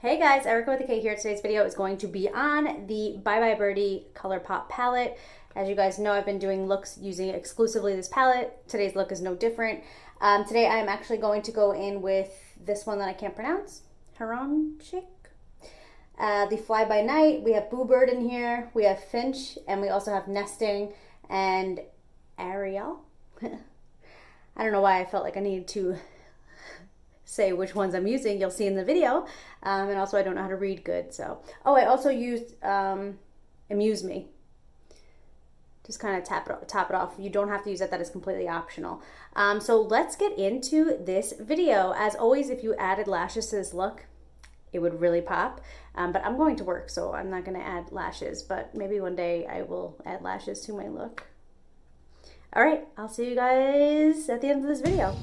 Hey guys, Erica with a K here. Today's video is going to be on the Bye Bye Birdie ColourPop palette. As you guys know, I've been doing looks using exclusively this palette. Today's look is no different. Today I'm actually going to go in with this one that I can't pronounce, Heron Chick. The Fly By Night, we have Boo Bird in here, we have Finch, and we also have Nesting and Ariel. I don't know why I felt like I needed to say which ones I'm using. You'll see in the video. And also I don't know how to read good, so. Oh, I also used Amuse Me. Just kind of top it off. You don't have to use that. That is completely optional. So let's get into this video. As always, if you added lashes to this look, it would really pop. But I'm going to work, so I'm not going to add lashes. But maybe one day I will add lashes to my look. All right, I'll see you guys at the end of this video.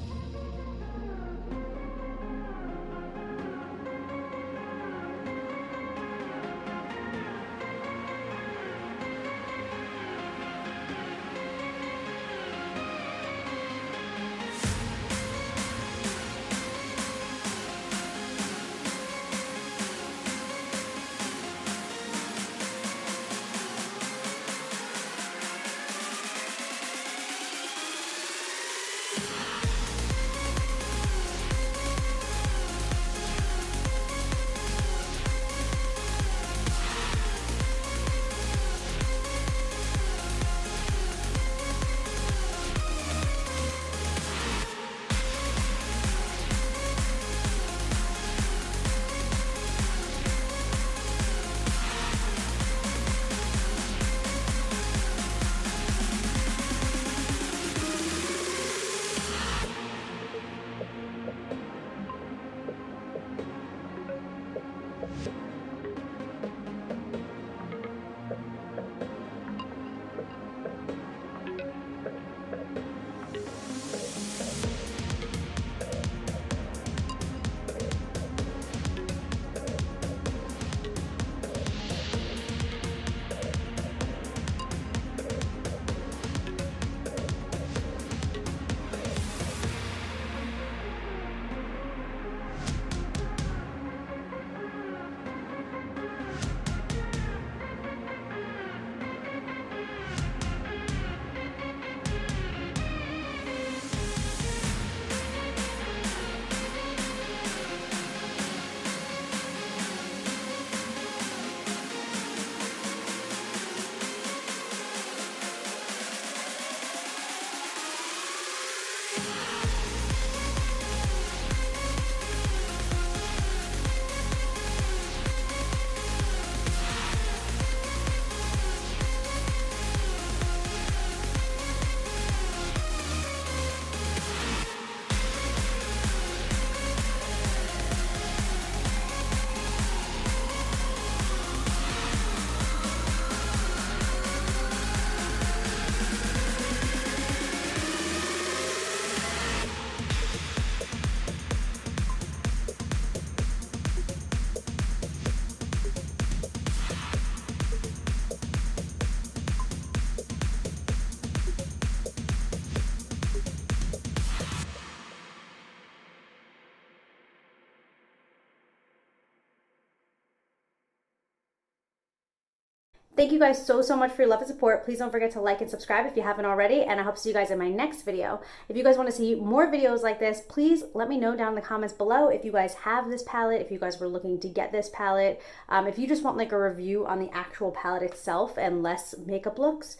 Thank you guys so much for your love and support. Please don't forget to like and subscribe if you haven't already, and I hope to see you guys in my next video. If you guys want to see more videos like this, please let me know down in the comments below if you guys have this palette, if you guys were looking to get this palette, if you just want like a review on the actual palette itself and less makeup looks.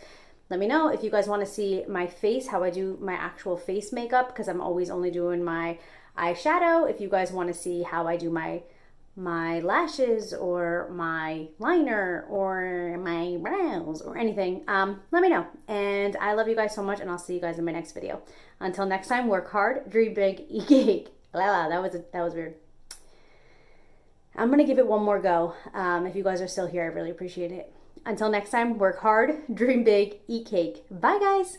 Let me know. If you guys want to see my face, how I do my actual face makeup, because I'm always only doing my eyeshadow. If you guys want to see how I do my lashes or my liner or my brows or anything, let me know. And I love you guys so much, and I'll see you guys in my next video. Until next time, work hard, dream big, eat cake. That was weird. I'm gonna give it one more go. If you guys are still here, I really appreciate it. Until next time, work hard, dream big, eat cake. Bye guys.